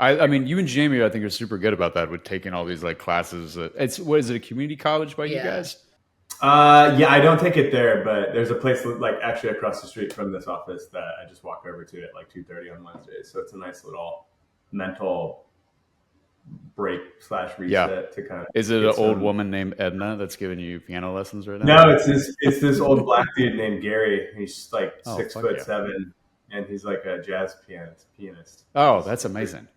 I mean, you and Jamie, I think, are super good about that with taking all these like classes. It's what is it, a community college by you Yeah. guys? Yeah, I don't take it there, but there's a place like actually across the street from this office that I just walk over to at like 2:30 on Wednesdays. So it's a nice little mental break slash Yeah. reset to kind of Is it an get old some. woman named Edna that's giving you piano lessons right now? No, it's this old black dude named Gary. He's like Oh, six fuck foot yeah. seven, and he's like a jazz pianist. Oh, that's amazing.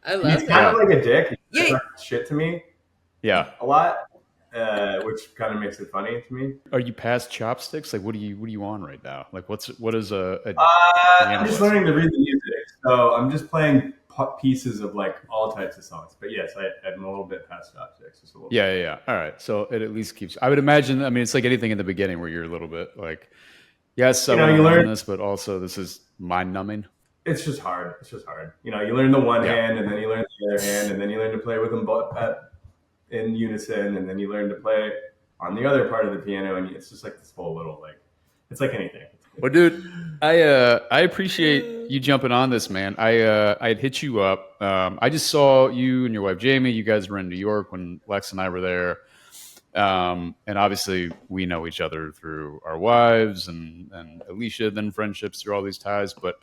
I And he's love kind it. of like a dick. He Yeah. says shit to me Yeah. a lot, which kind of makes it funny to me. Are you past chopsticks? Like, what are you on right now? Like, what is a piano I'm just lesson? learning to read the music, so I'm just playing pieces of like all types of songs. But yes, I'm a little bit past chopsticks, just a little. Yeah, yeah, yeah. All right. So it at least keeps. I would imagine. I mean, it's like anything in the beginning where you're a little bit like, yes, I You know, want to you learn learn. this, but also this is mind numbing. It's just hard. It's just hard. You know, you learn the one Yeah. hand, and then you learn the other hand, and then you learn to play with them both in unison, and then you learn to play on the other part of the piano, and it's just like this whole little like, it's like anything. Well, dude, I appreciate you jumping on this, man. I had hit you up. I just saw you and your wife Jamie. You guys were in New York when Lex and I were there. And obviously we know each other through our wives and Alicia, then friendships through all these ties. But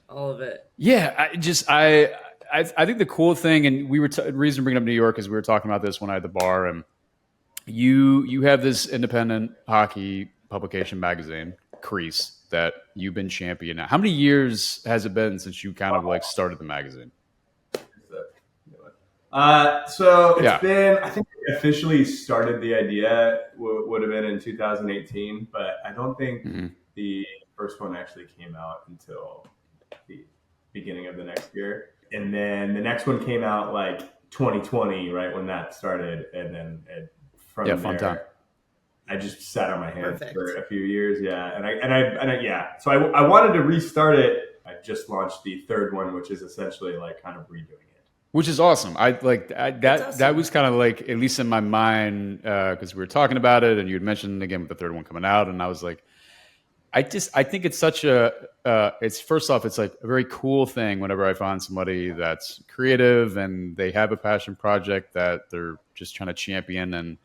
All of it. yeah, I think the cool thing, and we were the reason bringing up New York is we were talking about this when I had the bar, and you have this independent hockey publication magazine, Crease, that you've been champion now. How many years has it been since you kind of like started the magazine? So it's Yeah. been, I think we officially started the idea would have been in 2018, but I don't think Mhm. the first one actually came out until the beginning of the next year. And then the next one came out like 2020, right when that started. And then from Yeah, there, fun time. I just sat on my hands Perfect. for a few years. Yeah. Yeah. So I wanted to restart it. I just launched the third one, which is essentially like kind of redoing it. Which is awesome. I like that. That's That awesome. was kind of like, at least in my mind, because we were talking about it, and you had mentioned again with the third one coming out, and I was like, I think it's such a. It's first off, it's like a very cool thing whenever I find somebody that's creative and they have a passion project that they're just trying to champion. And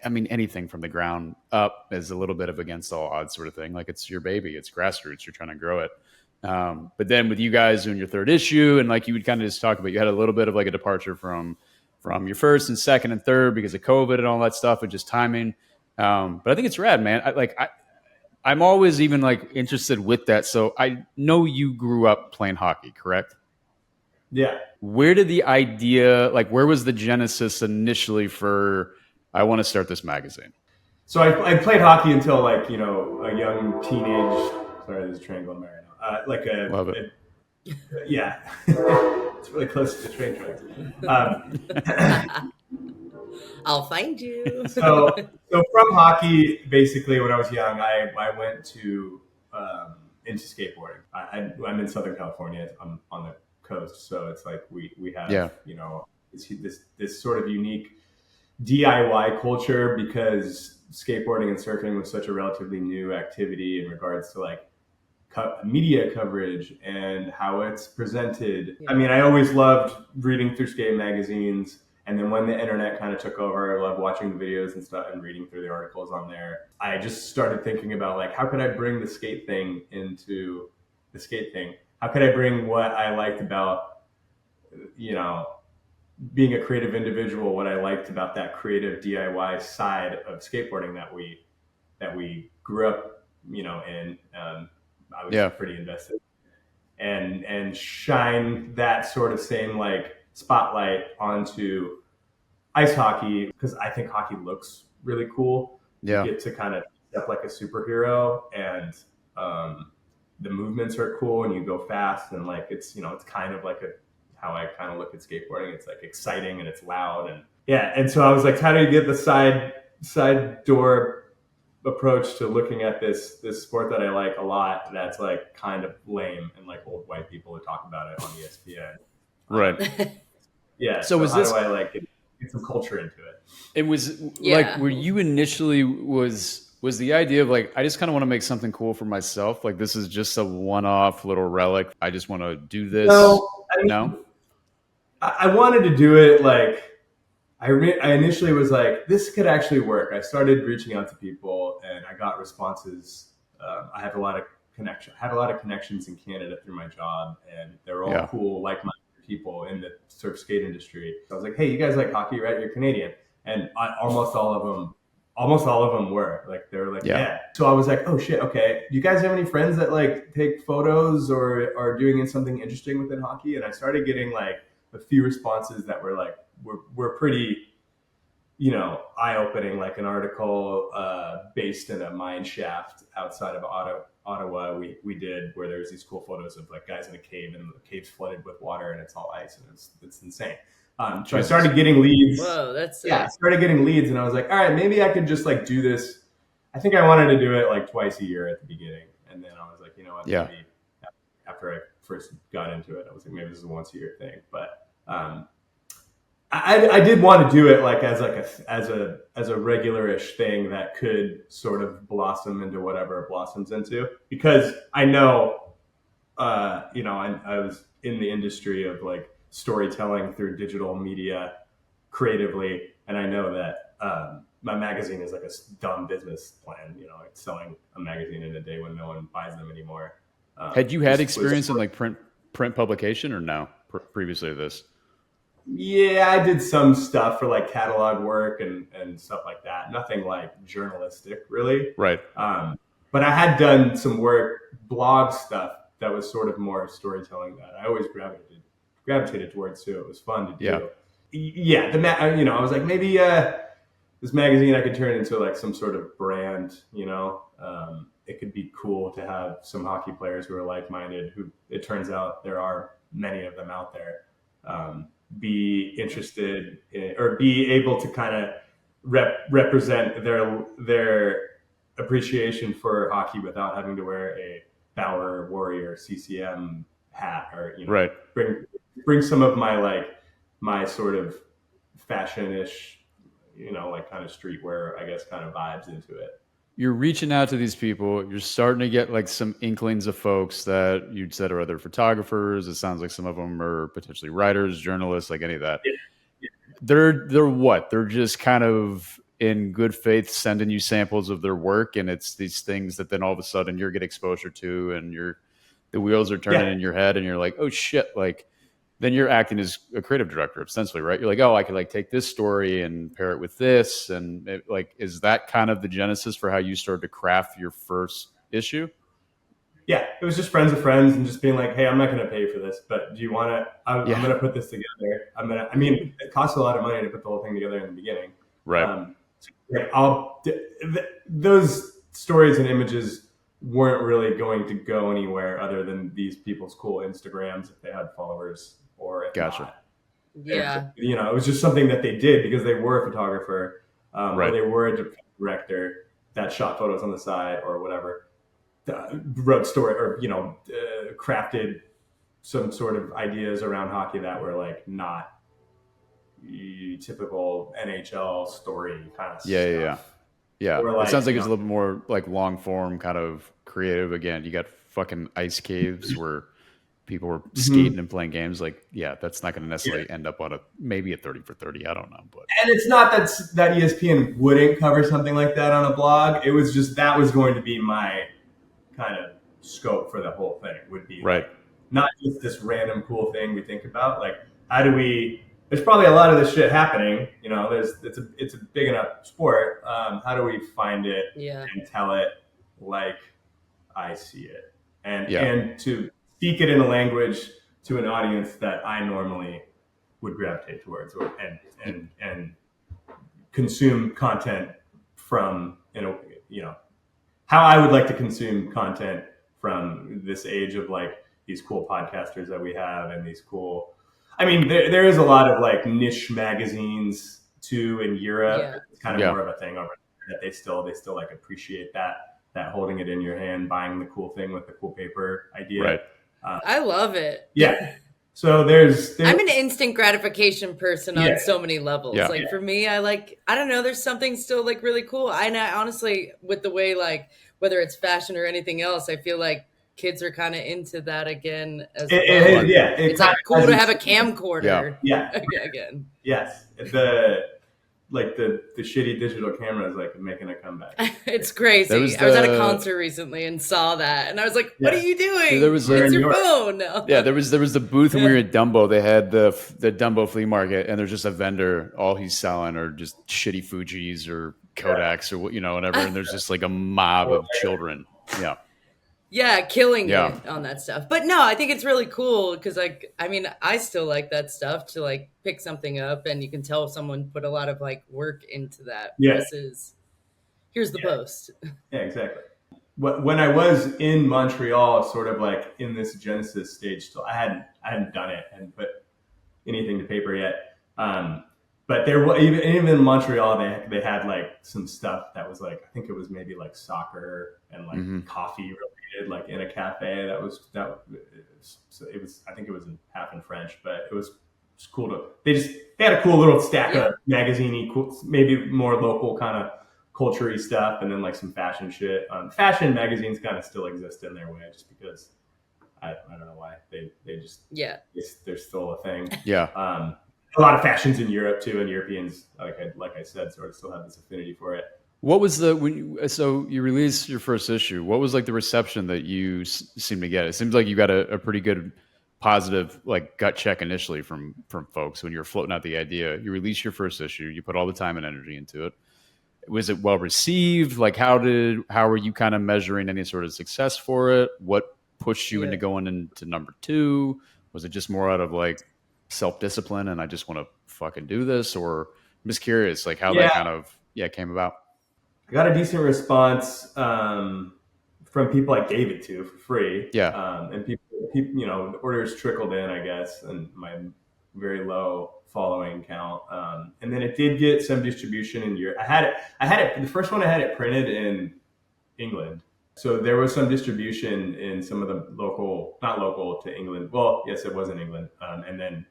I mean, anything from the ground up is a little bit of against all odds sort of thing. Like it's your baby, it's grassroots. You're trying to grow it. But then with you guys doing your third issue, and like you would kind of just talk about, you had a little bit of like a departure from your first and second and third because of COVID and all that stuff and just timing. But I think it's rad, man. I'm always even like interested with that. So I know you grew up playing hockey, correct? Yeah. Where did the idea, like, where was the genesis initially for I want to start this magazine? So I played hockey until like, you know, a young teenage. Sorry, there's a train going by right now. Like Love it. yeah, it's really close to the train tracks. I'll find you. So from hockey, basically, when I was young, I went to into skateboarding. I'm in Southern California. I'm on the coast, so it's like we have Yeah. you know this sort of unique DIY culture because skateboarding and surfing was such a relatively new activity in regards to like media coverage and how it's presented. Yeah. I mean, I always loved reading through skate magazines. And then when the internet kind of took over, I loved watching the videos and stuff and reading through the articles on there. I just started thinking about like, how could I bring the skate thing into the skate thing? How could I bring what I liked about, you know, being a creative individual, what I liked about that creative DIY side of skateboarding that we grew up, you know, in. I was pretty invested, and shine that sort of same like spotlight onto ice hockey because I think hockey looks really cool. Yeah. You get to kind of step like a superhero, and the movements are cool, and you go fast, and like it's it's kind of like how I kind of look at skateboarding. It's like exciting and it's loud, and yeah. And so I was like, how do you get the side door approach to looking at this sport that I like a lot that's like kind of lame and like old white people would talk about it on ESPN. Right. Yeah. So was how this? do I like get some culture into it? It was Yeah. like, were you initially was the idea of like, I just kind of want to make something cool for myself. Like this is just a one-off little relic. I just want to do this. No, I mean, No? I wanted to do it like I initially was like, this could actually work. I started reaching out to people, and I got responses. I have a lot of had a lot of connections in Canada through my job, and they're all Yeah. cool, like-minded people in the surf skate industry. So I was like, hey, you guys like hockey, right? You're Canadian, and almost all of them were like, they were like, Yeah. yeah. So I was like, oh shit, okay. Do you guys have any friends that like take photos or are doing something interesting within hockey? And I started getting like a few responses that were like, were pretty, eye-opening, like an article based in a mine shaft outside of Ottawa we did, where there's these cool photos of like guys in a cave, and the cave's flooded with water and it's all ice, and it's insane. So I started getting leads. Whoa, that's sick. Yeah, I started getting leads, and I was like, all right, maybe I could just like do this. I think I wanted to do it like twice a year at the beginning, and then I was like, you know what, Yeah. maybe after I first got into it, I was like, maybe this is a once a year thing. But I did want to do it like as a regular-ish thing that could sort of blossom into whatever it blossoms into, because I know, I was in the industry of like storytelling through digital media creatively, and I know that my magazine is like a dumb business plan. Like selling a magazine in a day when no one buys them anymore. Had you had experience in like print publication or no previously to this? Yeah, I did some stuff for like catalog work and stuff like that. Nothing like journalistic, really. Right. But I had done some work, blog stuff that was sort of more storytelling that I always gravitated towards too. It was fun to do. Yeah, I was like, maybe this magazine I could turn into like some sort of brand. It could be cool to have some hockey players who are like-minded, who it turns out there are many of them out there. Be interested in, or be able to kind of represent their appreciation for hockey without having to wear a Bauer Warrior CCM hat, or Right. bring some of my sort of fashion-ish, like kind of streetwear, I guess, kind of vibes into it. You're reaching out to these people. You're starting to get like some inklings of folks that you'd said are other photographers. It sounds like some of them are potentially writers, journalists, like any of that. Yeah. They're what? They're just kind of in good faith sending you samples of their work, and it's these things that then all of a sudden you're getting exposure to, and the wheels are turning in your head, and you're like, oh shit, like then you're acting as a creative director essentially, right? You're like, oh, I could like take this story and pair it with this, and is that kind of the genesis for how you started to craft your first issue? Yeah, it was just friends of friends, and just being like, hey, I'm not going to pay for this, but do you want to? I'm going to put this together. It costs a lot of money to put the whole thing together in the beginning, right? Those stories and images weren't really going to go anywhere other than these people's cool Instagrams if they had followers, or if not. Yeah. It was just something that they did because they were a photographer, right. or they were a director that shot photos on the side or whatever, wrote story, or crafted some sort of ideas around hockey that were like not typical NHL story kind of stuff. Yeah. Like, it sounds like it's a little bit more like long form kind of creative. Again, you got fucking ice caves where people were skating and playing games. Like, yeah, that's not going to necessarily end up on maybe a 30 for 30. I don't know. And it's not that ESPN wouldn't cover something like that on a blog. It was just, that was going to be my kind of scope for the whole thing, would be right. Like, not just this random cool thing we think about. Like, there's probably a lot of this shit happening. It's a big enough sport. How do we find it and tell it like I see it, and to speak it in a language to an audience that I normally would gravitate towards, and consume content from, how I would like to consume content from this age of like these cool podcasters that we have, and these cool. I mean, there is a lot of like niche magazines too in Europe. Yeah. It's kind of more of a thing over there, that they still like appreciate that holding it in your hand, buying the cool thing with the cool paper idea. Right. I love it. Yeah. So there's I'm an instant gratification person on so many levels. Yeah. Like for me, I don't know, there's something still like really cool. And I honestly, with the way, like, whether it's fashion or anything else, I feel like kids are kind of into that again as well. It's like cool to have a camcorder. Yeah. Again. Yes. The shitty digital camera is like making a comeback. It's crazy. I was at a concert recently and saw that, and I was like, "What are you doing? See, it's your phone." No. Yeah, there was the booth when we were at Dumbo. They had the Dumbo flea market, and there's just a vendor. All he's selling are just shitty Fujis or Kodaks or whatever. And there's just like a mob of children. Yeah. Yeah, killing it on that stuff. But no, I think it's really cool because, I still like that stuff to like pick something up, and you can tell someone put a lot of like work into that. Versus, here's the post. Yeah, exactly. When I was in Montreal, sort of like in this Genesis stage, still I hadn't done it and put anything to paper yet. But there was even in Montreal, they had like some stuff that was like, I think it was maybe like soccer and like coffee related, like in a cafe. So it was, I think it was half in French, but it was cool they had a cool little stack of magazine-y, cool, maybe more local kind of culture-y stuff, and then like some fashion shit. Fashion magazines kind of still exist in their way, just because I don't know why they just they're still a thing. Yeah. A lot of fashions in Europe too, and Europeans, like I said, sort of still have this affinity for it. What was so you released your first issue? What was like the reception that you seemed to get? It seems like you got a pretty good positive like gut check initially from folks when you were floating out the idea. You released your first issue, you put all the time and energy into it. Was it well received? Like how were you kind of measuring any sort of success for it? What pushed you into going into number 2? Was it just more out of like self-discipline and I just want to fucking do this? Or I'm just curious like how that kind of came about. I got a decent response from people I gave it to for free. And people, orders trickled in, I guess, and my very low following count. And then it did get some distribution in Europe. I had it, the first one I had it printed in England. So there was some distribution in some of the not local to England. Well, yes, it was in England. And then,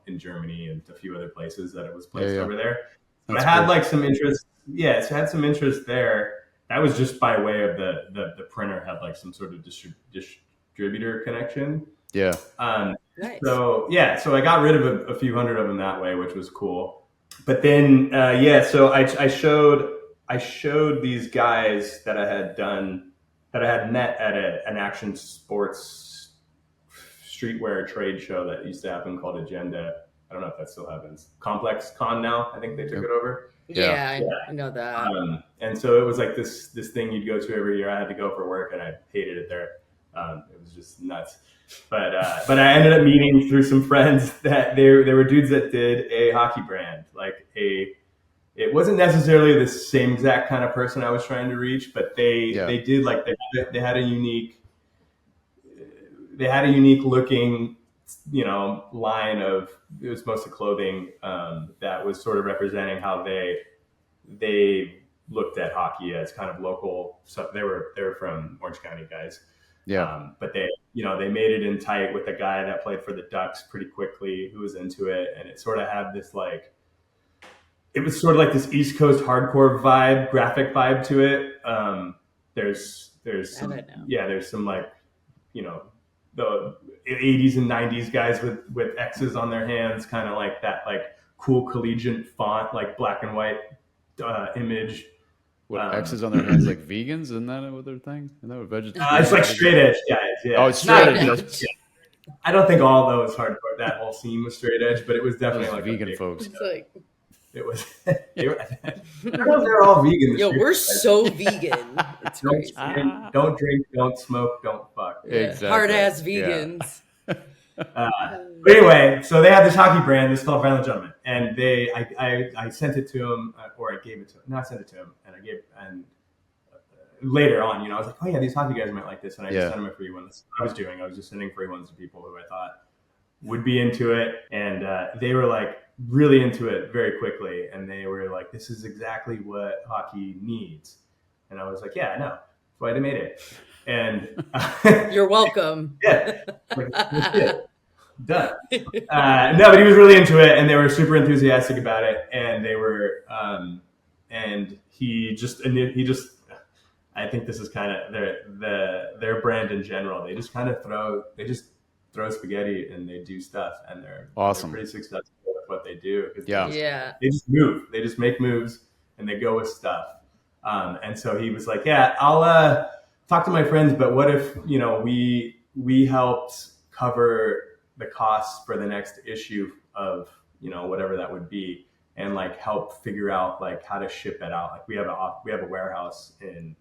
in Germany and a few other places that it was placed over there. But I had like some interest. Yeah, so I had some interest there. That was just by way of the printer had like some sort of distributor connection. Yeah. Nice. So I got rid of a few hundred of them that way, which was cool. But then, so I showed these guys that I had met at an action sports streetwear trade show that used to happen called Agenda. I don't know if that still happens. Complex Con now, I think they took it over. Yeah, I know that. And so it was like this thing you'd go to every year. I had to go for work, and I hated it there. It was just nuts. But I ended up meeting through some friends that there were dudes that did a hockey brand, it wasn't necessarily the same exact kind of person I was trying to reach, but they did like they had a unique looking, line of, it was mostly clothing that was sort of representing how they looked at hockey as kind of local. So they were from Orange County guys. Yeah. But they made it in tight with a guy that played for the Ducks pretty quickly who was into it. And it sort of had this it was sort of like this East Coast hardcore vibe, graphic vibe to it. There's some the 80s and 90s guys with X's on their hands, kind of like that, like cool collegiate font, like black and white image. What, X's on their hands like vegans? Isn't that what their thing? Isn't that what vegetarians? It's like straight edge guys. Yeah. Oh, it's straight edge. Yeah. I don't think all those hardcore, that whole scene was straight edge, but it was definitely like vegan folks. It was. I don't know if they're all vegan. Yo, we're so vegan. It's crazy. Don't drink, don't smoke, don't fuck. Yeah. Exactly. Hard ass vegans. But anyway, so they had this hockey brand. This is called Violent Gentleman, and I sent it to him, or I gave it to him. No, I sent it to him, and later on, I was like, oh yeah, these hockey guys might like this, and I just sent them a free one. That's what I was doing. I was just sending free ones to people who I thought would be into it, and they were like really into it very quickly, and they were like, this is exactly what hockey needs. And I was like, yeah, I know. That's why they made it. And you're welcome. Yeah. That's it. Done. No, but he was really into it, and they were super enthusiastic about it. And they were, and he just I think this is kind of their brand in general. They just throw spaghetti and they do stuff, and they're pretty successful with what they do. They just move. They just make moves and they go with stuff. And so he was like, yeah, I'll talk to my friends, but what if, we helped cover the costs for the next issue of, whatever that would be, and like help figure out like how to ship it out. Like we have a warehouse in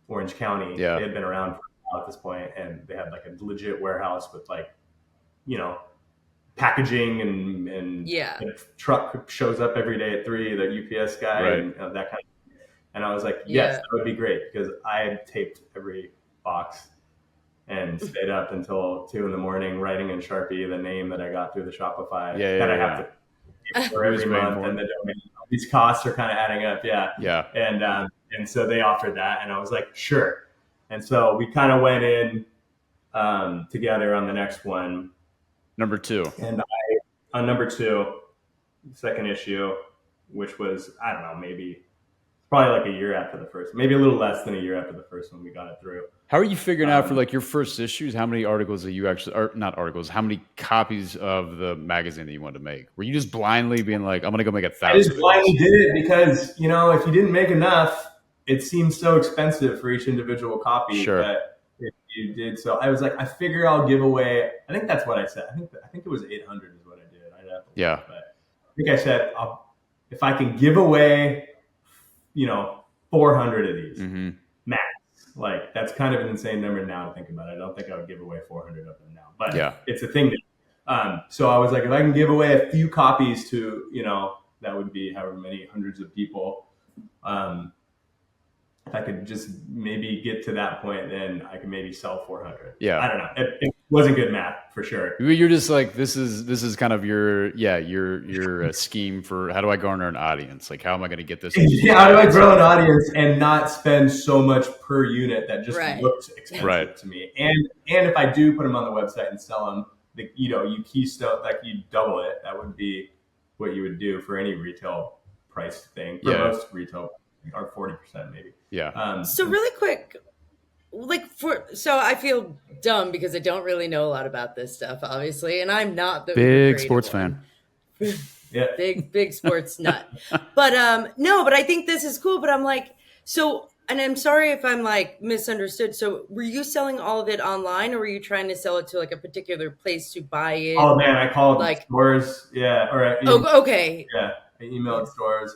Orange County. Yeah. They had been around for a while at this point, and they had like a legit warehouse with like, packaging and the truck shows up every day at 3, the UPS guy, right. and that kind of thing. And I was like, yes, that would be great, because I had taped every box and stayed up until 2 a.m. writing in Sharpie the name that I got through the Shopify that I have to pay for every month, and the domain. These costs are kind of adding up. Yeah. And so they offered that, and I was like, sure. And so we kind of went in together on the next one. Number 2. And on number 2, second issue, which was, I don't know, maybe probably like a year after the first, maybe a little less than a year after the first one, we got it through. How are you figuring out for like your first issues? How many articles that you actually, or not articles, how many copies of the magazine that you wanted to make? Were you just blindly being like, I'm going to go make 1,000? I just blindly did it because, if you didn't make enough, it seemed so expensive for each individual copy. Sure. That if you did, so I was like, I figure I'll give away. I think that's what I said. I think it was 800 is what I did. Yeah. But I think I said, if I can give away, 400 of these max. Like that's kind of an insane number now to think about it. I don't think I would give away 400 of them now, but it's a thing. So I was like, if I can give away a few copies to, that would be however many hundreds of people. If I could just maybe get to that point, then I could maybe sell 400. Yeah. I don't know. It wasn't good math for sure. You're just like, this is kind of your scheme for how do I garner an audience? Like, how am I going to get this? How do I grow an audience and not spend so much per unit that just looks expensive to me? And if I do put them on the website and sell them, you keystone, like you double it. That would be what you would do for any retail price thing. For most retail, or 40% maybe. Yeah. So really quick, so I feel dumb because I don't really know a lot about this stuff, obviously, and I'm not the big sports fan. Yeah, big sports nut. But no, but I think this is cool. But I'm like, so, and I'm sorry if I'm like misunderstood. So, were you selling all of it online, or were you trying to sell it to like a particular place to buy it? Oh man, I called like stores. Yeah, okay. Yeah, I emailed stores.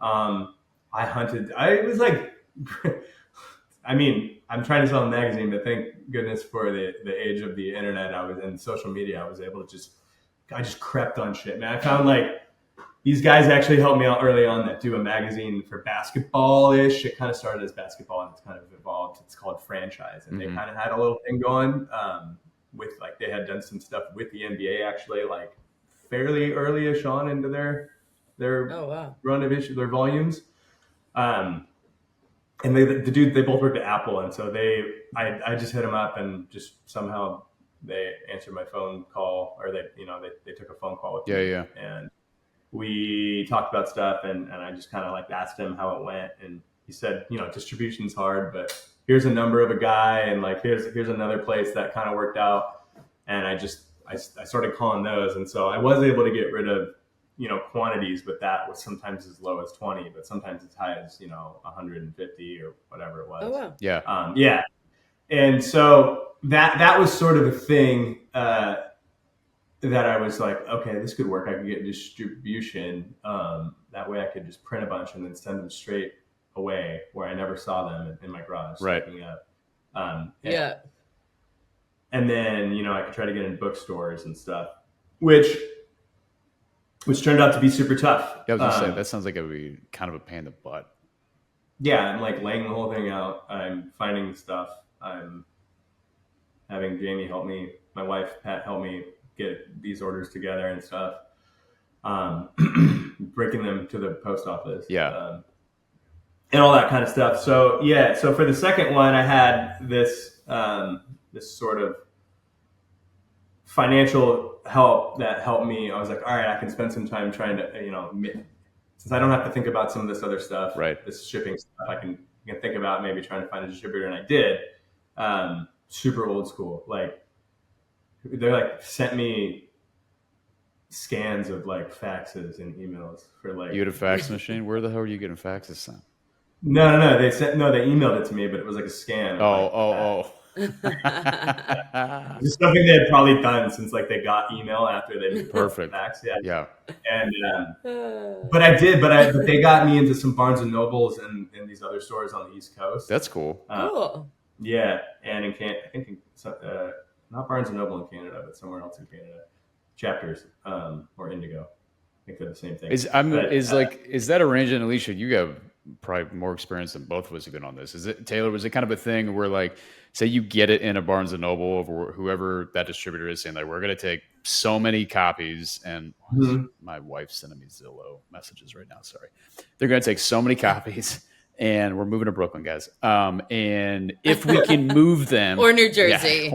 I hunted. I was like. I mean, I'm trying to sell a magazine, but thank goodness for the age of the internet. I was in social media. I was able to I just crept on shit, man. I found like these guys actually helped me out early on that do a magazine for basketball-ish. It kind of started as basketball and it's kind of evolved. It's called Franchise. And they kind of had a little thing going with like, they had done some stuff with the NBA actually, like fairly early-ish on into their run of their volumes. And they both worked at Apple, and so I just hit them up, and just somehow they answered my phone call, or they took a phone call with me. Yeah. And we talked about stuff, and I just kind of like asked him how it went, and he said, distribution's hard, but here's a number of a guy, and like here's another place that kind of worked out, and I started calling those, and so I was able to get rid of quantities, but that was sometimes as low as 20, but sometimes as high as 150 or whatever it was. Oh wow. Yeah. And so that was sort of a thing that I was like, okay, this could work. I could get distribution. That way I could just print a bunch and then send them straight away where I never saw them in my garage. Right. Up. Yeah. And then I could try to get in bookstores and stuff, which turned out to be super tough. Yeah, I was going to say, that sounds like it would be kind of a pain in the butt. Yeah, I'm like laying the whole thing out. I'm finding stuff. I'm having Jamie help me, my wife, Pat, help me get these orders together and stuff. Breaking them to the post office. Yeah. And all that kind of stuff. So, yeah. So for the second one, I had this sort of financial help that helped me. I was like, all right, I can spend some time trying to, since I don't have to think about some of this other stuff, right? This shipping stuff, I can you can think about maybe trying to find a distributor, and I did. Super old school. Like they like sent me scans of like faxes and emails for like. You had a fax machine? Where the hell are you getting faxes sent? No. They emailed it to me, but it was like a scan. Oh. Just something they had probably done since like they got email after they perfect fax. Yeah. And but they got me into some Barnes and Nobles and these other stores on the East Coast. That's cool. Cool. Yeah, and I think not Barnes and Noble in Canada, but somewhere else in Canada, Chapters or Indigo. I think they're the same thing. Is that arrangement, Alicia? You have probably more experience than both of us have been on this. Is it, Taylor? Was it kind of a thing where, like, say you get it in a Barnes and Noble or whoever that distributor is, saying like, we're going to take so many copies, and my wife's sending me Zillow messages right now. Sorry, they're going to take so many copies. And we're moving to Brooklyn, guys. And if we can move them, or New Jersey,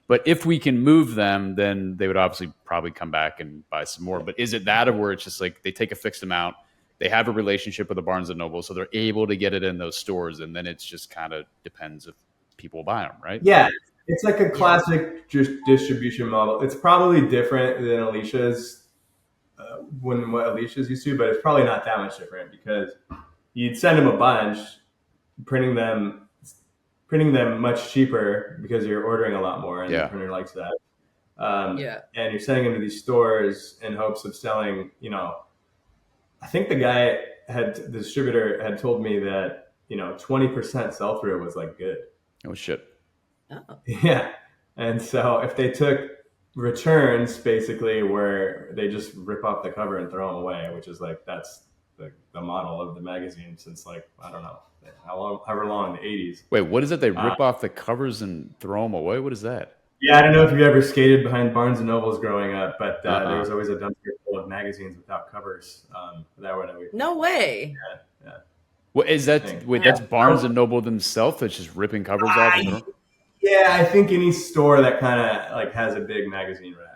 but if we can move them, then they would obviously probably come back and buy some more. But is it that, or where it's just like they take a fixed amount, they have a relationship with the Barnes and Noble, so they're able to get it in those stores, and then it's just kind of depends if people buy them, right? Yeah, it's like a classic distribution model. It's probably different than Alicia's, what Alicia's used to, but it's probably not that much different because you'd send them a bunch, printing them much cheaper because you're ordering a lot more, and the printer likes that. And you're sending them to these stores in hopes of selling. I think the distributor had told me that 20% sell through was like good. Oh shit. Oh. Yeah, and so if they took returns, basically where they just rip off the cover and throw them away, which is like that's the model of the magazine since like I don't know however long in the 80s. Wait, what is it? They rip off the covers and throw them away? What is that? Yeah, I don't know if you ever skated behind Barnes and Nobles growing up, but there was always a dumpster full of magazines without covers. No way. Yeah. What is that? Wait, that's Barnes and Noble themselves that's just ripping covers off? Yeah, I think any store that kind of like has a big magazine rack.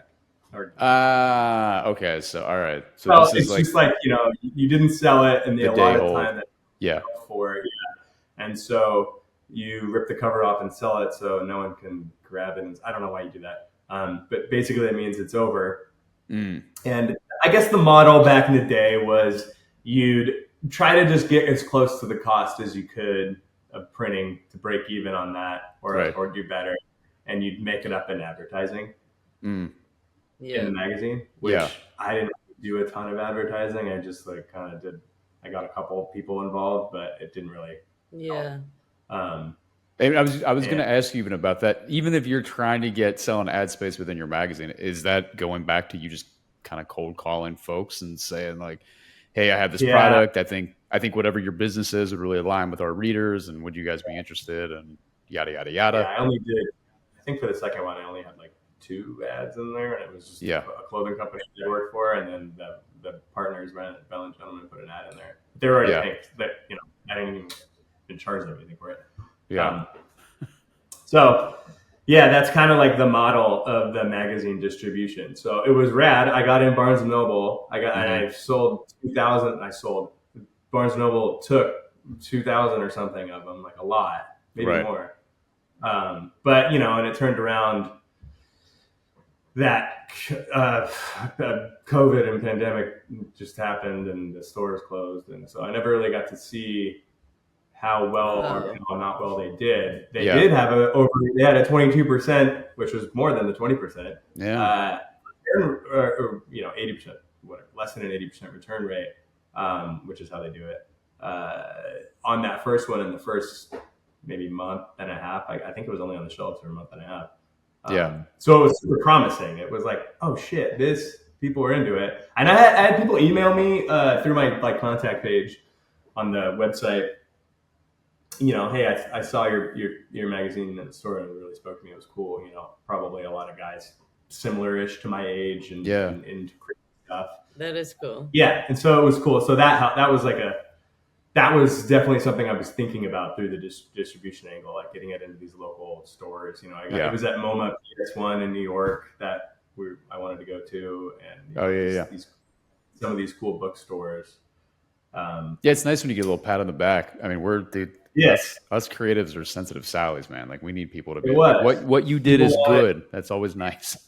Okay. So, all right. So well, this is just like, you didn't sell it in the allotted time that for it. Yeah. And so you rip the cover off and sell it so no one can grab it. And I don't know why you do that. But basically that means it's over. And I guess the model back in the day was you'd try to just get as close to the cost as you could of printing to break even on that or do better. And you'd make it up in advertising. In the magazine, which I didn't do a ton of advertising. I just like kind of did. I got a couple of people involved, but it didn't really. Yeah. And I was going to ask you even about that. Even if you're trying to selling ad space within your magazine, is that going back to you just kind of cold calling folks and saying like, "Hey, I have this product. I think whatever your business is would really align with our readers, and would you guys be interested?" And yada yada yada. Yeah, I only did. I think for the second one, I only had like 2 ads in there, and it was just a clthing company I worked for, and then the partners ran at Bell and Gentleman put an ad in there. They were already picked, but I didn't even charge them anything for it. So that's kind of like the model of the magazine distribution. So it was rad. I got in Barnes and Noble. And I sold 2,000. Barnes and Noble took 2,000 or something of them, like a lot, maybe more. But and it turned around. That COVID and pandemic just happened, and the stores closed, and so I never really got to see how well or not well they did. They did have they had a 22%, which was more than the 20%. Yeah, or 80%, whatever, less than an 80% return rate, which is how they do it. On that first one, in the first maybe month and a half, I think it was only on the shelves for a month and a half. So it was super promising. It was like, oh shit, people were into it. And I had people email me through my contact page on the website. Hey, I saw your magazine in the store and it really spoke to me. It was cool. Probably a lot of guys similar-ish to my age and into creative stuff. That is cool. Yeah, and so it was cool. So that was definitely something I was thinking about through the distribution angle, like getting it into these local stores. It was at MoMA PS1 in New York that I wanted to go to, and some of these cool bookstores. Yeah, it's nice when you get a little pat on the back. I mean, Yes, us creatives are sensitive Sallies, man. Like we need people to it be like, was. what you did People is wanted, good. That's always nice.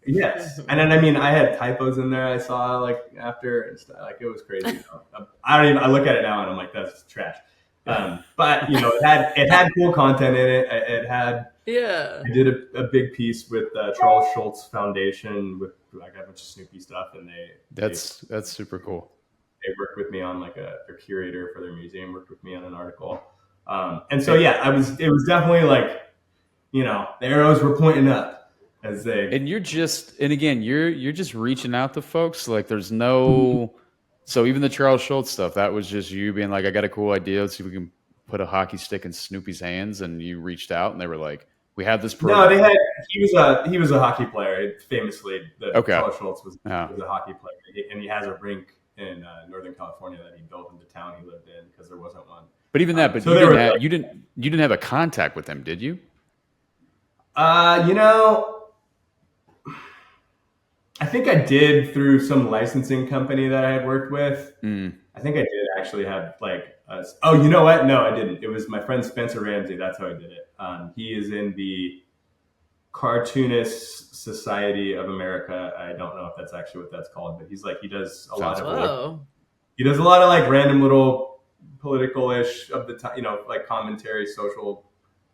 yes, and then I mean, I had typos in there. I saw like after and stuff. Like it was crazy. I don't even. I look at it now and I'm like, that's trash. But it had cool content in it. It had. Yeah. I did a big piece with Charles Schultz Foundation with like a bunch of Snoopy stuff, and that's super cool. They worked with me on like their curator for their museum worked with me on an article, and so yeah, it was definitely like, the arrows were pointing up as they. And you're just reaching out to folks. Like there's no, so even the Charles Schultz stuff, that was just you being like, I got a cool idea. Let's see if we can put a hockey stick in Snoopy's hands. And you reached out and they were like, we have this program. No, he was a hockey player. Famously, Charles Schultz was a hockey player, and he has a rink in Northern California that he built in the town he lived in because there wasn't one. But even that, you didn't have a contact with him, did you? I think I did through some licensing company that I had worked with. I think I did actually have oh, you know what? No, I didn't. It was my friend Spencer Ramsey. That's how I did it. He is in the Cartoonist Society of America. I don't know if that's actually what that's called, but he does a lot of he does a lot of like random little political-ish of the time, like commentary, social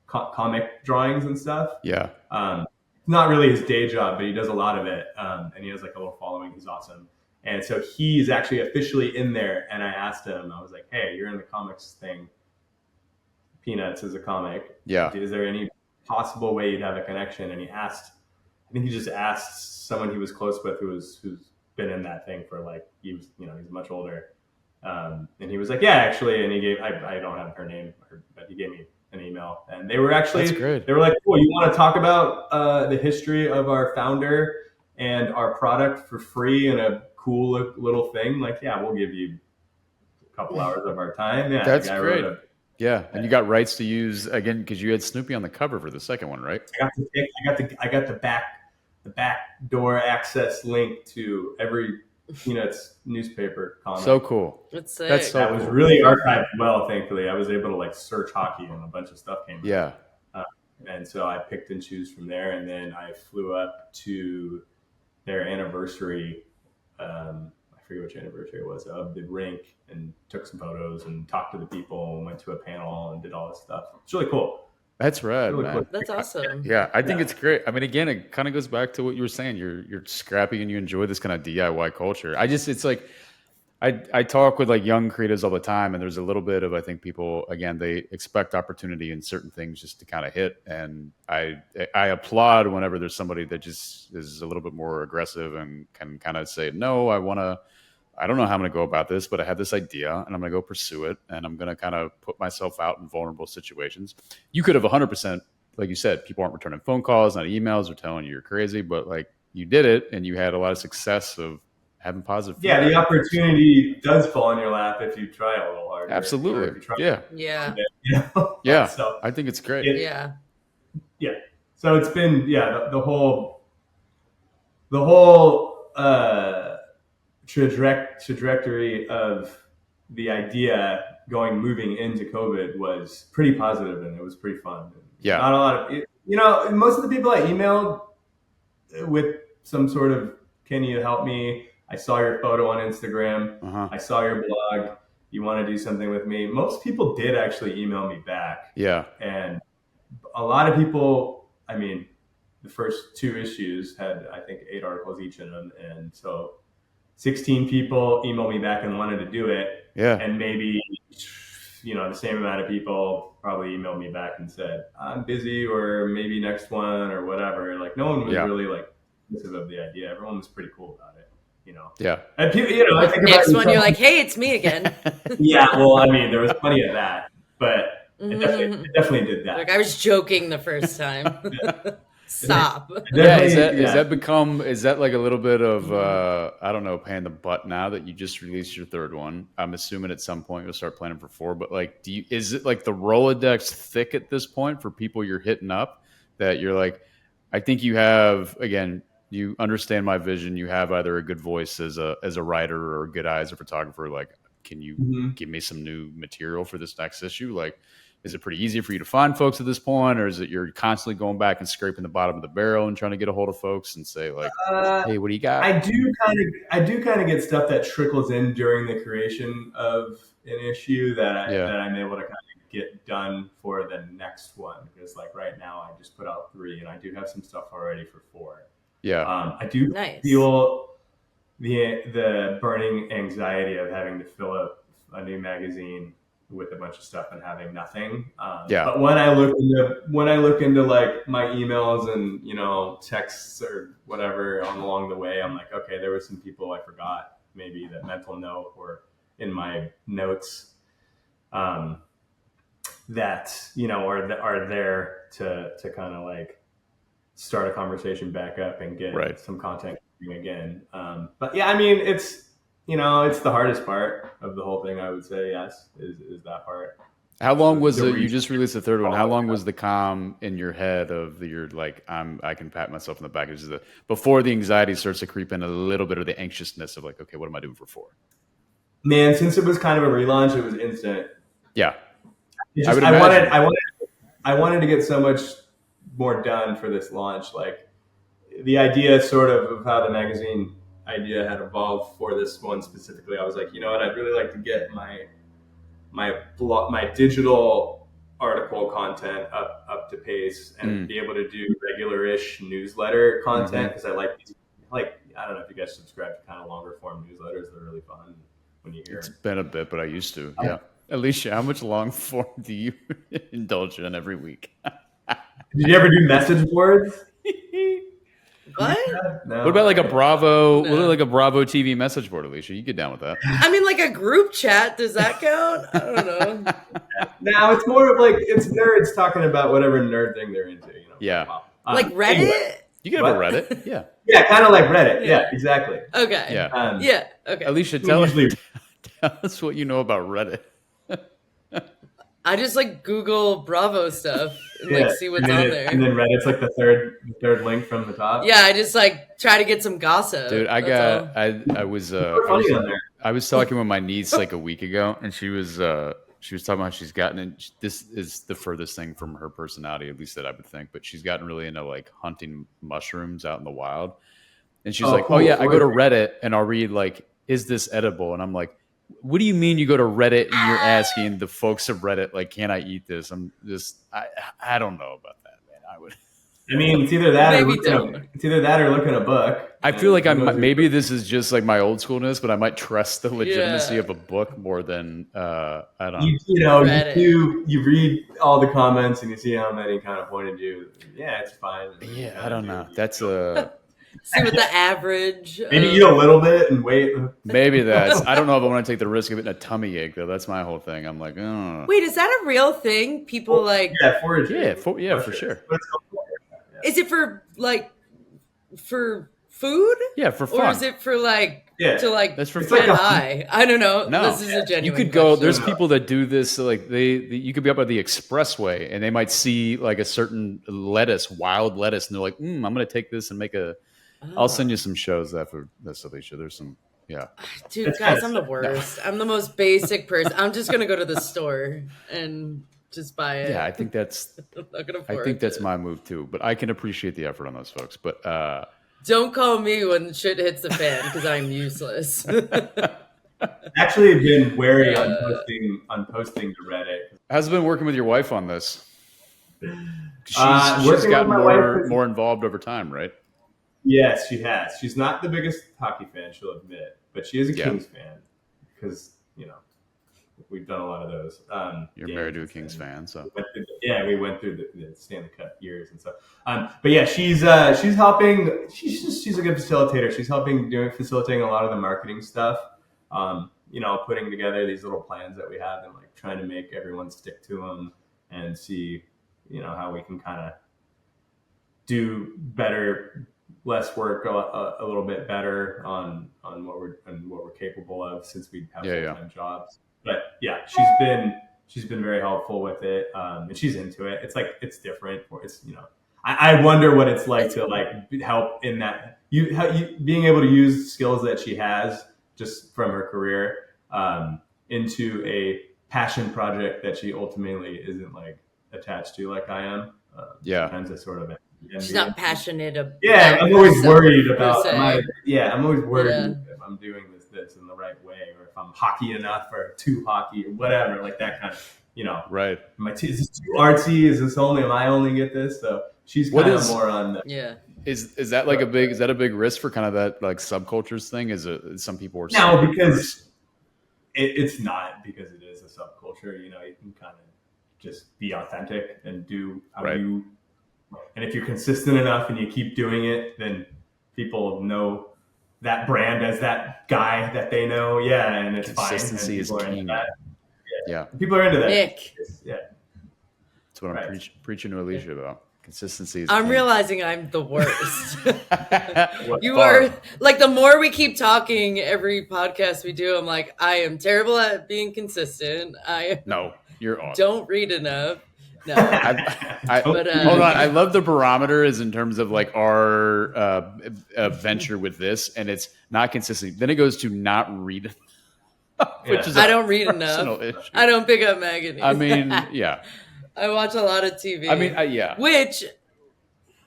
comic drawings and stuff. Yeah. It's not really his day job, but he does a lot of it. And he has like a little following. He's awesome. And so he's actually officially in there. And I asked him, I was like, hey, you're in the comics thing. Peanuts is a comic. Yeah. Is there any possible way you'd have a connection? And I think he just asked someone he was close with who's been in that thing for like, he's much older. And he was like, yeah, actually. And he gave, I don't have her name, but he gave me an email, and they were actually, they were like, cool, you want to talk about the history of our founder and our product for free in a cool little thing? Like, yeah, we'll give you a couple hours of our time. Yeah, that's great. And you got rights to use again because you had Snoopy on the cover for the second one, right? I got the back door access link to every Peanuts newspaper comic. So cool. That's that was really archived well, thankfully. I was able to like search hockey and a bunch of stuff came out. And so I picked and choose from there, and then I flew up to their anniversary, I forget which anniversary it was, of the rink, and took some photos and talked to the people and went to a panel and did all this stuff. It's really cool. That's rad, really man. Cool. That's awesome. Yeah, I think it's great. I mean, again, it kind of goes back to what you were saying. You're scrappy and you enjoy this kind of DIY culture. It's like I talk with like young creatives all the time, and there's a little bit of, I think people, again, they expect opportunity in certain things just to kind of hit. And I applaud whenever there's somebody that just is a little bit more aggressive and can kind of say, no, I don't know how I'm going to go about this, but I have this idea and I'm going to go pursue it. And I'm going to kind of put myself out in vulnerable situations. You could have 100%, like you said, people aren't returning phone calls, not emails, or telling you you're crazy, but like you did it and you had a lot of success of having positive feedback. Yeah, the opportunity does fall in your lap if you try a little harder. Absolutely. Yeah. Yeah. So I think it's great. Yeah. So it's been the whole trajectory of the idea moving into COVID was pretty positive, and it was pretty fun. Yeah. Not a lot of most of the people I emailed with some sort of, can you help me? I saw your photo on Instagram. I saw your blog. You want to do something with me? Most people did actually email me back. Yeah. And a lot of people, I mean, the first 2 issues had, I think, 8 articles each in them. And so 16 people emailed me back and wanted to do it. Yeah. And maybe, the same amount of people probably emailed me back and said, I'm busy, or maybe next one, or whatever. Like, no one was really like dismissive of the idea. Everyone was pretty cool about it. Yeah. And people, I think next one, you're like, hey, it's me again. Yeah. Well, I mean, there was plenty of that, but it definitely did that. Like, I was joking the first time. Stop. Yeah. Is that like a little bit of, I don't know, paying the butt now that you just released your 3rd one? I'm assuming at some point you'll start planning for 4, but like, is it like the Rolodex thick at this point for people you're hitting up that you're like, I think you have, again, you understand my vision. You have either a good voice as a writer or a good eye as a photographer. Like, can you give me some new material for this next issue? Like, is it pretty easy for you to find folks at this point, or is it you're constantly going back and scraping the bottom of the barrel and trying to get a hold of folks and say like, hey, what do you got? I do kind of get stuff that trickles in during the creation of an issue that I'm able to kind of get done for the next one, because like right now I just put out 3 and I do have some stuff already for 4. I do feel the burning anxiety of having to fill up a new magazine with a bunch of stuff and having nothing. But when I look into like my emails and, you know, texts or whatever along the way, I'm like, okay, there were some people I forgot, maybe that mental note or in my notes, that, you know, are there to kind of like start a conversation back up and get some content again. But yeah, I mean, it's, you know, it's the hardest part of the whole thing, I would say. Yes, is that part. How long was it? You just released the 3rd one. How long was the calm in your head of you're like, I can pat myself on the back? Before the anxiety starts to creep in, a little bit of the anxiousness of like, okay, what am I doing for 4? Man, since it was kind of a relaunch, it was instant. Yeah. I wanted to get so much more done for this launch. Like the idea sort of how the magazine idea had evolved for this one specifically. I was like, you know what, I'd really like to get my digital article content up to pace and be able to do regular-ish newsletter content, because I like these, like, I don't know if you guys subscribe to kind of longer form newsletters. They're really fun when you hear. It's been a bit, but I used to. Yeah. Alicia, how much long form do you indulge in every week? Did you ever do message boards? What? No. What about like a Bravo? No. What about like a Bravo TV message board, Alicia? You get down with that? I mean, like a group chat. Does that count? I don't know. Now it's more of like it's nerds talking about whatever nerd thing they're into. You know? Yeah. Like Reddit. Anyway. You can have a Reddit. Yeah. Yeah, kind of like Reddit. Yeah, exactly. Okay. Yeah. Yeah. Okay. Alicia, tell us what you know about Reddit. I just like Google Bravo stuff and like see what's on there. And then Reddit's like the third link from the top. Yeah, I just like try to get some gossip. Dude, I was talking with my niece like a week ago, and she was talking about how she's gotten in. This is the furthest thing from her personality, at least that I would think. But she's gotten really into like hunting mushrooms out in the wild, and she's like, cool. "Oh yeah, I go to Reddit and I'll read like, is this edible?" And I'm like, what do you mean you go to Reddit and you're asking the folks of Reddit, like, can I eat this? I don't know about that, man. I mean, it's either that or look at a book. I feel like maybe this is just like my old schoolness, but I might trust the legitimacy of a book more than I don't know. You read all the comments and you see how many kind of pointed you. Yeah, it's fine. Yeah, I don't know. That's see what the average. Maybe eat a little bit and wait. Maybe I don't know if I want to take the risk of it in a tummy ache though. That's my whole thing. I'm like, oh. Wait, is that a real thing? People like foraging. Yeah, for sure. Is it for like for food? Yeah, for fun. Or is it for like to like that's for get high? I don't know. No. This is a genuine. You could go. There's people that do this. So like you could be up at the expressway and they might see like a certain lettuce, wild lettuce, and they're like, I'm going to take this and make a. I'll send you some shows after this, Alicia. There's some, Dude, guys, I'm the worst. I'm the most basic person. I'm just gonna go to the store and just buy it. Yeah, I think that's. That's my move too. But I can appreciate the effort on those folks. But don't call me when shit hits the fan because I'm useless. Actually, I've been wary on posting to Reddit. How's it been working with your wife on this? She's gotten more involved over time, right? Yes, she has. She's not the biggest hockey fan, she'll admit, but she is a Kings fan because, we've done a lot of those. You're married to a Kings fan, so. We went through the Stanley Cup years and stuff. But yeah, she's helping. She's a good facilitator. She's facilitating a lot of the marketing stuff. Putting together these little plans that we have and like trying to make everyone stick to them and see, how we can kind of do better. Less work, a little bit better on what we're capable of since we have full-time jobs. But yeah, she's been very helpful with it, and she's into it. It's like it's different. I wonder what it's like to like help in that you being able to use skills that she has just from her career into a passion project that she ultimately isn't like attached to like I am. Sometimes I sort of she's not passionate about. Yeah, I'm always worried about I'm always worried Yeah. if I'm doing this in the right way, or if I'm hockey enough or too hockey or whatever, like that kind of, right. Is this too artsy? Am I only get this? So she's kind of more on the. Yeah. Is that like is that a big risk for kind of that like subcultures thing? Is it some people are No, because it's not, because it is a subculture. You can kind of just be authentic and do how you. And if you're consistent enough and you keep doing it, then people know that brand as that guy that they know. Yeah, and it's fine. Consistency is king. Yeah. People are into that. Nick. Yeah. That's what I'm preaching to Alicia about. Consistency is I'm king. realizing I'm the worst. You are like, the more we keep talking every podcast we do, I'm like, I am terrible at being consistent. No, you're awesome. Don't read enough. No. Hold on. I love the barometer is in terms of like our venture with this, and it's not consistent. Then it goes to not read, which is I don't read enough. Issue. I don't pick up magazines. I mean, yeah. I watch a lot of TV. I mean, yeah. Which,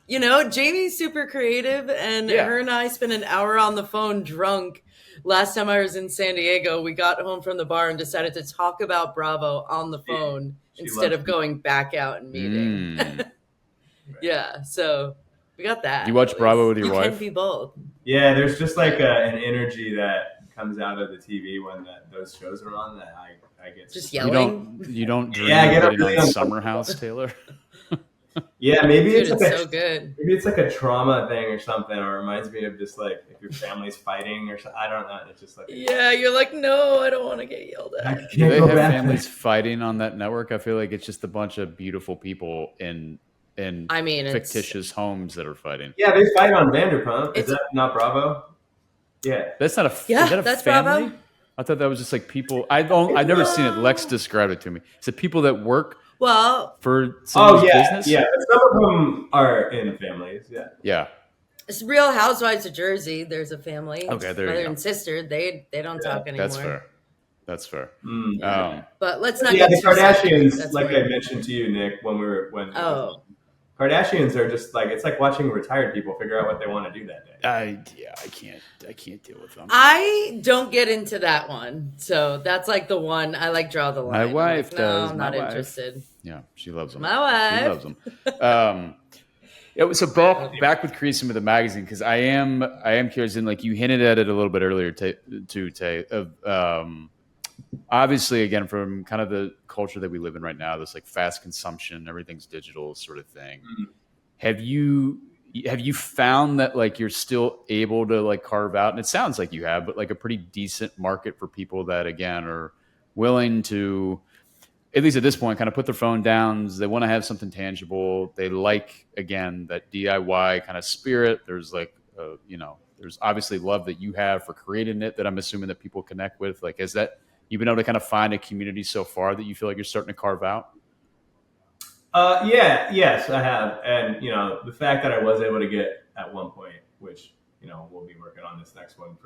Jamie's super creative, and her and I spent an hour on the phone drunk. Last time I was in San Diego, we got home from the bar and decided to talk about Bravo on the phone instead of going back out and meeting. Yeah, so we got that. You watch Bravo with your wife? You can be both. Yeah, there's just like an energy that comes out of the TV when those shows are on that I get. Just yelling? You don't dream of getting on Summer House, Taylor? Yeah, maybe Dude, it's so good. Maybe it's like a trauma thing or something, or it reminds me of just like if your family's fighting or something. I don't know. It's just like you're like, no, I don't want to get yelled at. Do they have families fighting on that network? I feel like it's just a bunch of beautiful people in fictitious homes that are fighting. Yeah, they fight on Vanderpump. Is that not Bravo? Yeah, that's not a. Yeah, is that a that's family? Bravo. I thought that was just like people. I've never seen it. Lex described it to me. Is it people that work? Well, for someone's business? Yeah. Some of them are in families. Yeah. Yeah. It's Real Housewives of Jersey. There's a family. Okay, there you go. Mother and sister. They don't talk anymore. That's fair. But let's not. Yeah, the Kardashians, like I mentioned to you, Nick, when Kardashians are just like, it's like watching retired people figure out what they want to do that day. I can't deal with them. I don't get into that one, so that's like the one I like draw the line. My wife does. I'm not interested. Yeah, she loves them. My wife. She loves them. So back with Crease and with the magazine, because I am curious, and like you hinted at it a little bit earlier, Tay, obviously, again, from kind of the culture that we live in right now, this like fast consumption, everything's digital sort of thing. Mm-hmm. Have you found that like you're still able to like carve out, and it sounds like you have, but like a pretty decent market for people that again are willing to, at least at this point, kind of put their phone down. They want to have something tangible. They like, again, that DIY kind of spirit. There's like, there's obviously love that you have for creating it that I'm assuming that people connect with. Like, is that you've been able to kind of find a community so far that you feel like you're starting to carve out? Yes, I have. And, the fact that I was able to get at one point, which, we'll be working on this next one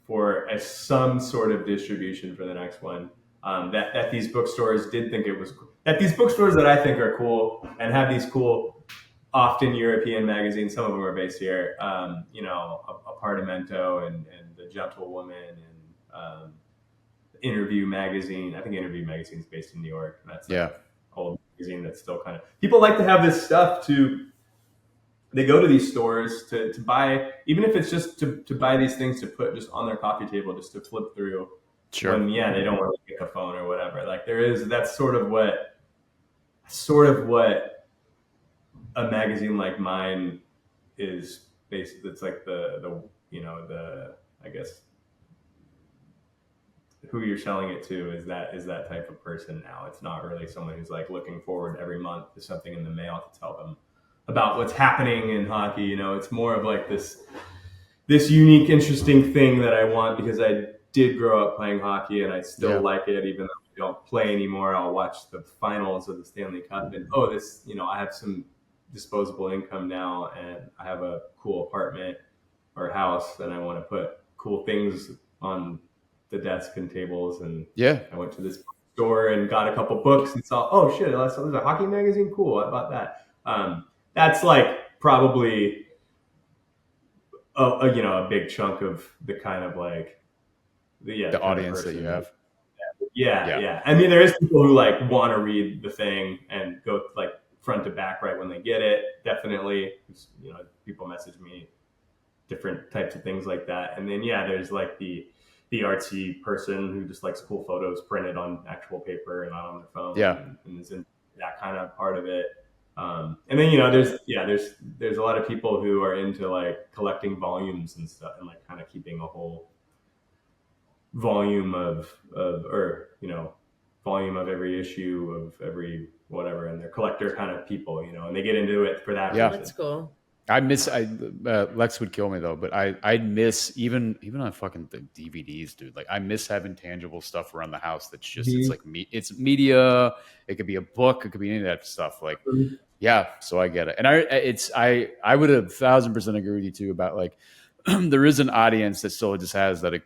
for some sort of distribution for the next one, that these bookstores did think it was cool. That these bookstores that I think are cool and have these cool, often European magazines, some of them are based here, Apartamento and The Gentlewoman and Interview Magazine. I think Interview Magazine is based in New York. That's old magazine that's still kind of, people like to have this stuff they go to these stores to buy, even if it's just to buy these things to put just on their coffee table, just to flip through. Sure. When, they don't want to pick a phone or whatever. Like that's sort of what a magazine like mine is based. It's like the I guess who you're selling it to is that type of person now. It's not really someone who's like looking forward every month to something in the mail to tell them about what's happening in hockey. It's more of like this unique, interesting thing that I want because I did grow up playing hockey and I still like it, even though I don't play anymore. I'll watch the finals of the Stanley Cup and I have some disposable income now and I have a cool apartment or house and I want to put cool things on the desk and tables, and Yeah. I went to this store and got a couple books and saw, oh shit, there's a hockey magazine. Cool, I bought that. That's like probably a big chunk of the kind of like the audience that you have. Yeah. I mean, there is people who like want to read the thing and go like front to back right when they get it. Definitely, people message me different types of things like that. And then there's like the artsy person who just likes cool photos printed on actual paper and not on their phone. Yeah, and is in that kind of part of it. And then there's a lot of people who are into like collecting volumes and stuff, and like kind of keeping a whole volume of volume of every issue of every whatever, and they're collector kind of people, and they get into it for that reason. That's cool. Lex would kill me though, but I miss even on fucking the DVDs, dude. Like I miss having tangible stuff around the house. That's just it's like it's media. It could be a book. It could be any of that stuff. Like so I get it, and I would 1,000% agree with you too about like there is an audience that still just has that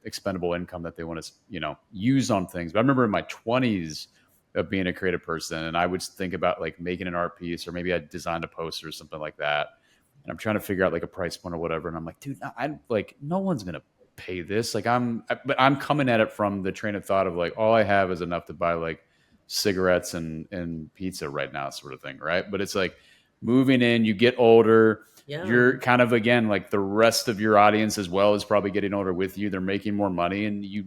expendable income that they want to use on things. But I remember in my 20s of being a creative person, and I would think about like making an art piece, or maybe I designed a poster or something like that, and I'm trying to figure out like a price point or whatever, and I'm like, dude, I'm like, no one's gonna pay this. Like but I'm coming at it from the train of thought of like all I have is enough to buy like cigarettes and pizza right now, sort of thing, right? But it's like moving in, you get older. You're kind of, again, like the rest of your audience as well is probably getting older with you. They're making more money, and you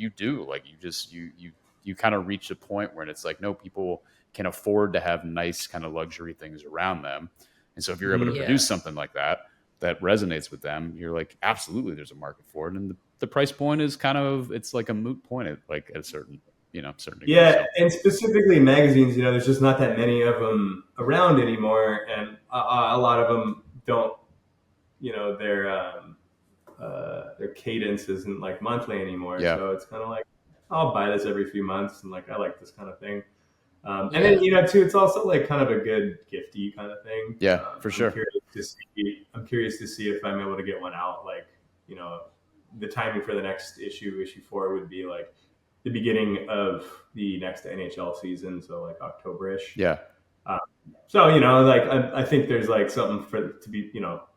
do like you kind of reach a point where it's like, no, people can afford to have nice kind of luxury things around them. And so if you're able to produce something like that resonates with them, you're like, absolutely, there's a market for it. And the price point is kind of, it's like a moot point at like a certain degree. And specifically magazines, there's just not that many of them around anymore, and a lot of them don't, their cadence isn't like monthly anymore. So it's kind of like, I'll buy this every few months, and like I like this kind of thing. And then too, it's also like kind of a good gifty kind of thing. For sure. I'm curious to see if I'm able to get one out. Like, the timing for the next issue 4 would be like the beginning of the next NHL season, so like October-ish. So like I think there's like something to be,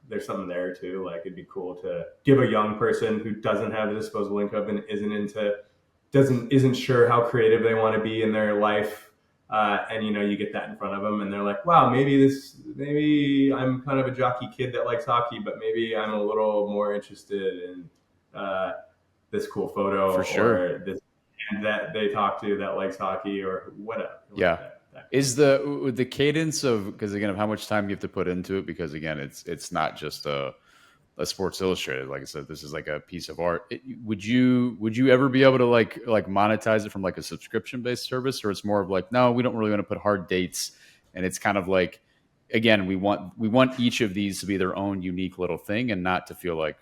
there's something there too. Like it'd be cool to give a young person who doesn't have a disposable income and isn't sure how creative they want to be in their life, and you get that in front of them, and they're like, wow, maybe I'm kind of a jockey kid that likes hockey, but maybe I'm a little more interested in this cool photo, for sure, or this that they talk to that likes hockey or whatever. Is the cadence of, because again, of how much time you have to put into it, because again, it's not just a Sports Illustrated. Like I said, this is like a piece of art. Would you ever be able to like monetize it from like a subscription based service, or it's more of like, no, we don't really want to put hard dates, and it's kind of like, again, we want each of these to be their own unique little thing, and not to feel like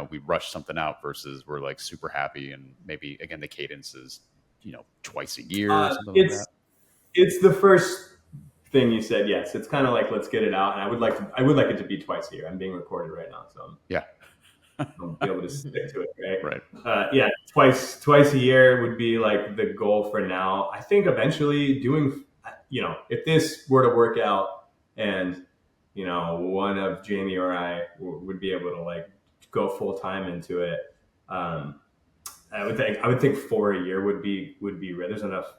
we rush something out versus we're like super happy, and maybe again the cadence is twice a year or something like that. It's the first thing you said. Yes, it's kind of like, let's get it out, and I would like it to be twice a year. I'm being recorded right now, so I'll be able to stick to it, right? Twice a year would be like the goal for now. I think eventually doing, if this were to work out, and one of Jamie or I would be able to like go full time into it, I would think 4 a year would be there's enough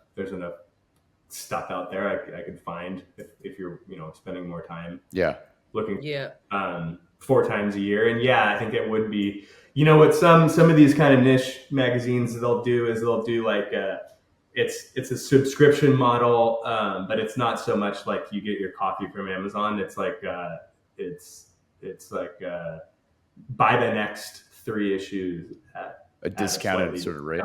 stuff out there I could find if you're spending more time looking 4 times a year. And I think it would be, what some of these kind of niche magazines they'll do like it's a subscription model, but it's not so much like you get your coffee from Amazon. It's like buy the next 3 issues at a discounted sort of rate,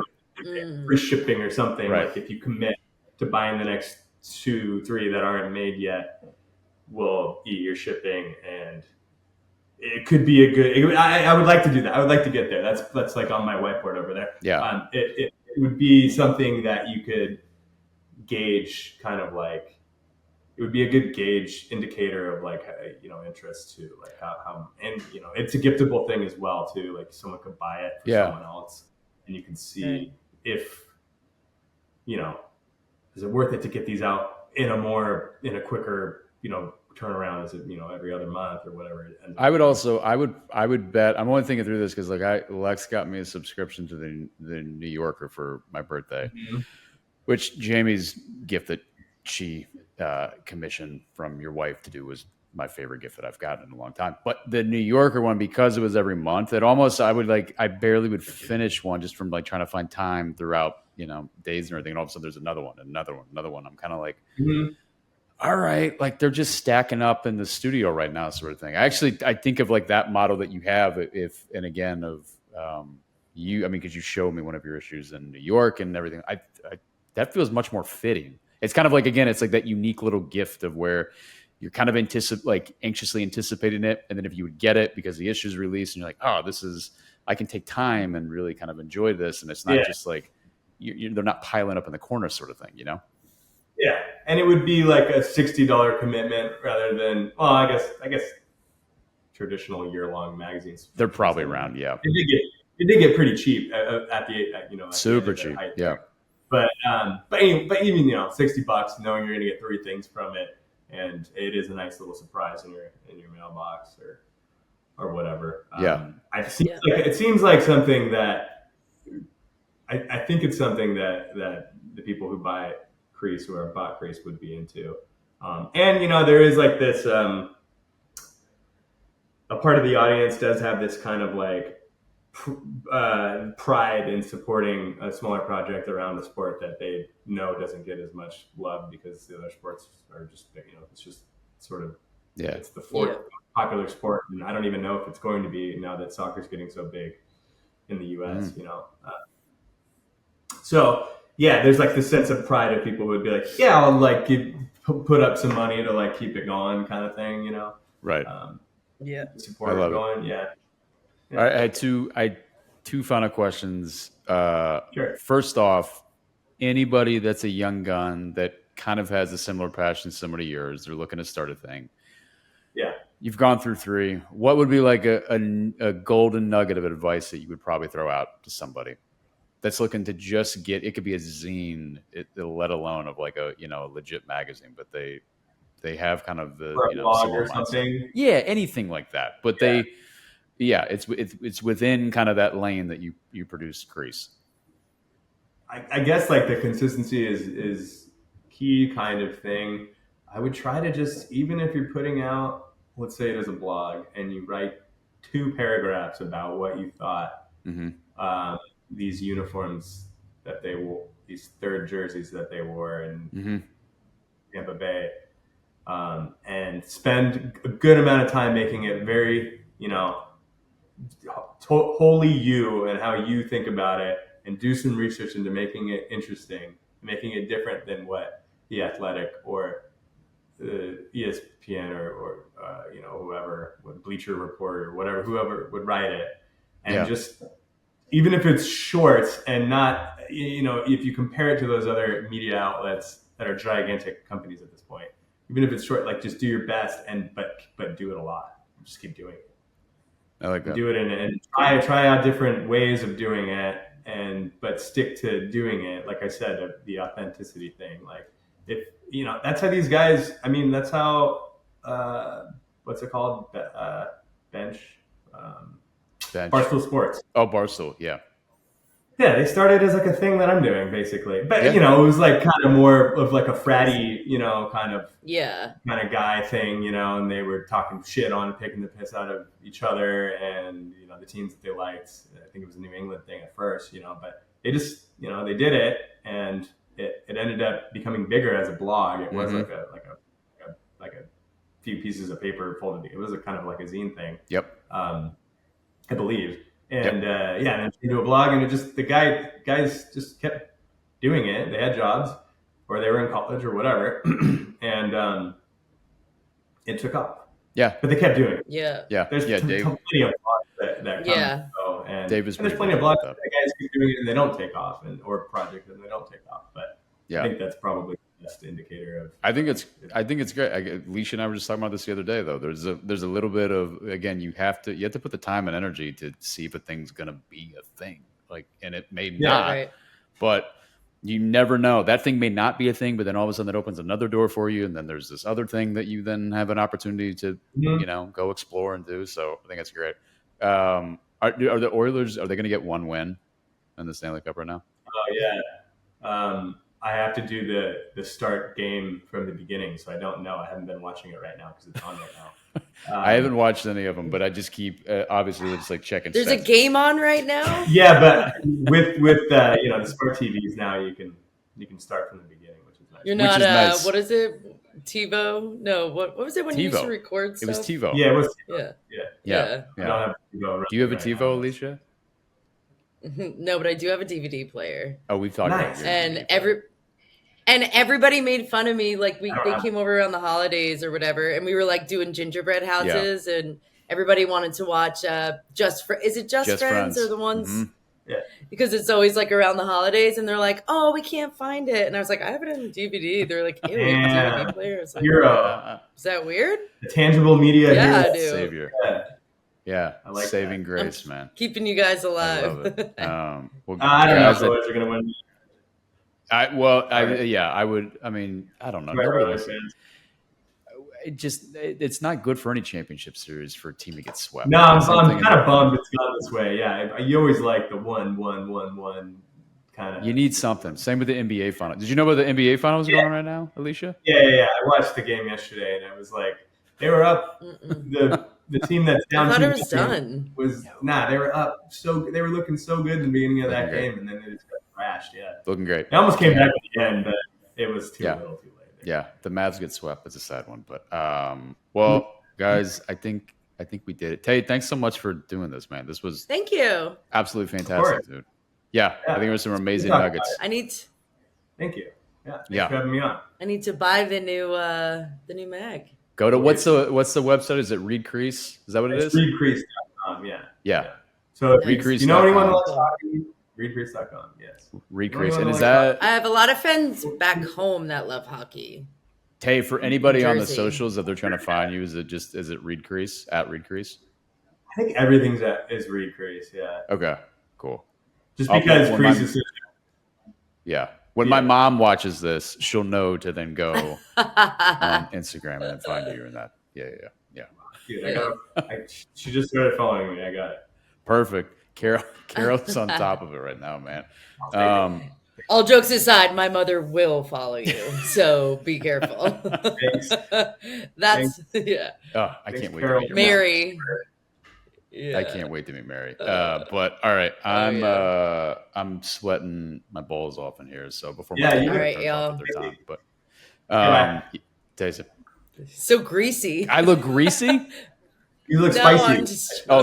free shipping or something. Like if you commit to buying the next 2, 3 that aren't made yet, we'll eat your shipping. And it could be a good, I would like to do that. I would like to get there. That's like on my whiteboard over there. It would be something that you could gauge, kind of like, it would be a good gauge indicator of like, interest too, like how, and it's a giftable thing as well too. Like someone could buy it for someone else. and you can see if, is it worth it to get these out in a quicker, turnaround? Is it, every other month or whatever it ends up I would bet, I'm only thinking through this because Lex got me a subscription to the New Yorker for my birthday, which Jamie's gift that she commissioned from your wife to do was my favorite gift that I've gotten in a long time. But the New Yorker one, because it was every month, I barely would finish one just from trying to find time throughout, days and everything. And all of a sudden there's another one, another one, another one. I'm kind of like, all right, they're just stacking up in the studio right now, sort of thing. I think of that model that you have, because you showed me one of your issues in New York and everything. That feels much more fitting. It's kind of it's that unique little gift of where you're kind of anxiously anticipating it, and then if you would get it because the issue's released, and you're like, oh, I can take time and really kind of enjoy this, and it's not just they're not piling up in the corner, sort of thing, Yeah, and it would be like a $60 commitment rather than, well, I guess traditional year-long magazines. They're probably around, yeah. It did get pretty cheap at super cheap, yeah. But even $60, knowing you're going to get 3 things from it, and it is a nice little surprise in your mailbox or whatever. It seems like something that I think it's something that the people who buy Crease, who have bought Crease, would be into. And there is this a part of the audience does have this kind of pride in supporting a smaller project around a sport that they know doesn't get as much love because the other sports are just, it's just sort of, it's the fourth popular sport. And I don't even know if it's going to be now that soccer's getting so big in the US, So yeah, there's this sense of pride of people who would be like, yeah, I'll put up some money to keep it going kind of thing, Right. Support it going. Yeah. I had two final questions. Sure. First off, anybody that's a young gun that kind of has a similar passion, similar to yours, they're looking to start a thing. Yeah. You've gone through 3. What would be a golden nugget of advice that you would probably throw out to somebody that's looking to just get, it could be a zine, let alone of a legit magazine, but they have kind of the, blog or something. Yeah. Anything like that. But it's within kind of that lane that you produce Crease. I guess the consistency is key kind of thing. I would try to just, even if you're putting out, let's say it is a blog, and you write 2 paragraphs about what you thought these uniforms that they wore, these 3rd jerseys that they wore in Tampa Bay, and spend a good amount of time making it very, wholly you and how you think about it, and do some research into making it interesting, making it different than what The Athletic or ESPN or whoever, Bleacher Report or whoever would write it, and just, even if it's short and not, if you compare it to those other media outlets that are gigantic companies at this point, even if it's short, just do your best but do it a lot. Just keep doing it. I like that. Do it and try out different ways of doing it, but stick to doing it. Like I said, the authenticity thing. If that's how these guys. I mean, that's how what's it called? Bench. Barstool Sports. Oh, Barstool, yeah. Yeah, they started as a thing that I'm doing, basically. But it was kind of more of a fratty, kind of guy thing, and they were talking shit on, taking the piss out of each other and the teams that they liked. I think it was a New England thing at first, but they just they did it, and it ended up becoming bigger as a blog. It was like a few pieces of paper folded. It was a kind of a zine thing. Yep. I believe. And and then into a blog, and the guys just kept doing it. They had jobs, or they were in college, or whatever, and it took off. Yeah, but they kept doing it. Yeah. There's Dave. Plenty of blogs that come and go, and Dave is there's plenty of blogs that guys keep doing it and they don't take off, or projects and they don't take off. But I think that's probably the best indicator of. I think it's great. Leisha and I were just talking about this the other day, though. There's a little bit of, again, you have to put the time and energy to see if a thing's gonna be a thing. like, and it may not, but you never know. That thing may not be a thing, but then all of a sudden it opens another door for you, and then there's this other thing that you then have an opportunity to, go explore and do. So I think that's great. Are the Oilers, are they going to get one win in the Stanley Cup right now? Oh yeah. I have to do the start game from the beginning, so I don't know. I haven't been watching it right now because it's on right now. I haven't watched any of them, but I just keep obviously just like checking. There's a game on right now. Yeah, but with the smart TVs now, you can start from the beginning, which is nice. You're not nice. What is it? TiVo? No, what was it when you used to record stuff? It was TiVo. Yeah, it was TiVo. Yeah. I don't have TiVo. Do you have a TiVo, Alicia? No, but I do have a DVD player. Oh, we've talked about it. And everybody made fun of me. Like they came over around the holidays or whatever, and we were like doing gingerbread houses, and everybody wanted to watch Just Friends or the ones? Mm-hmm. Yeah. Because it's always like around the holidays, and they're like, "Oh, we can't find it," and I was like, "I have it on DVD." They're like, "Ew, we have a DVD player." Like, is that weird? A tangible media savior. Yeah, I like saving grace, man. Keeping you guys alive. I love it. I don't know if the Oilers are going to win. I would. I mean, I don't know. It's not good for any championship series for a team to get swept. No, I'm kind of bummed it's gone this way. Yeah, you always like the 1-1-1-1 kind of. You need something. Same with the NBA final. Did you know about the NBA finals going on right now, Alicia? Yeah. I watched the game yesterday, and I was like, they were up. The team that's down. I thought it was done. They were up. So they were looking so good in the beginning of that game, and then they just got crashed. Yeah, looking great. They almost came back at the end, but it was too little, too late. Yeah, the Mavs get swept. It's a sad one, but guys, I think we did it. Tay, thanks so much for doing this, man. This was thank you. Absolutely fantastic, dude. Yeah, I think there were some amazing nuggets. Thank you. Yeah, thanks for having me on. I need to buy the new mag. Go to what's the website? Is it Reed Crease? Is that what it is? ReedCrease.com. Yeah. So Reed Crease. You know anyone who likes hockey? ReedCrease.com. Yes. Reed Crease, and is that? I have a lot of friends back home that love hockey. Tay, for anybody on the socials that they're trying to find you, is it Reed Crease at Reed Crease? I think everything's is Reed Crease. Yeah. Okay. Cool. Just because Crease is. Yeah. When my mom watches this, she'll know to then go on Instagram and then find you in that. Yeah. Dude, she just started following me. I got it. Perfect. Carol's on top of it right now, man. All jokes aside, my mother will follow you, so be careful. Thanks. Thanks. Oh, I can't wait. To meet Mary. Yeah. I can't wait to meet Mary. But all right, I'm sweating my balls off in here. So before my all right, y'all. But taste it. So greasy. I look greasy. You look spicy.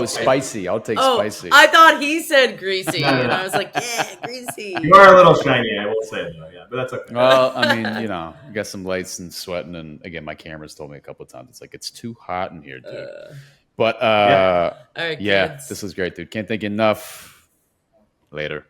Spicy. I'll take spicy. I thought he said greasy, and I was like, yeah, greasy. You are a little shiny, I will say though. Yeah, but that's okay. Well, I mean, you got some lights and sweating, and again, my camera's told me a couple of times it's like it's too hot in here, dude. But all right, this was great, dude. Can't thank you enough. Later.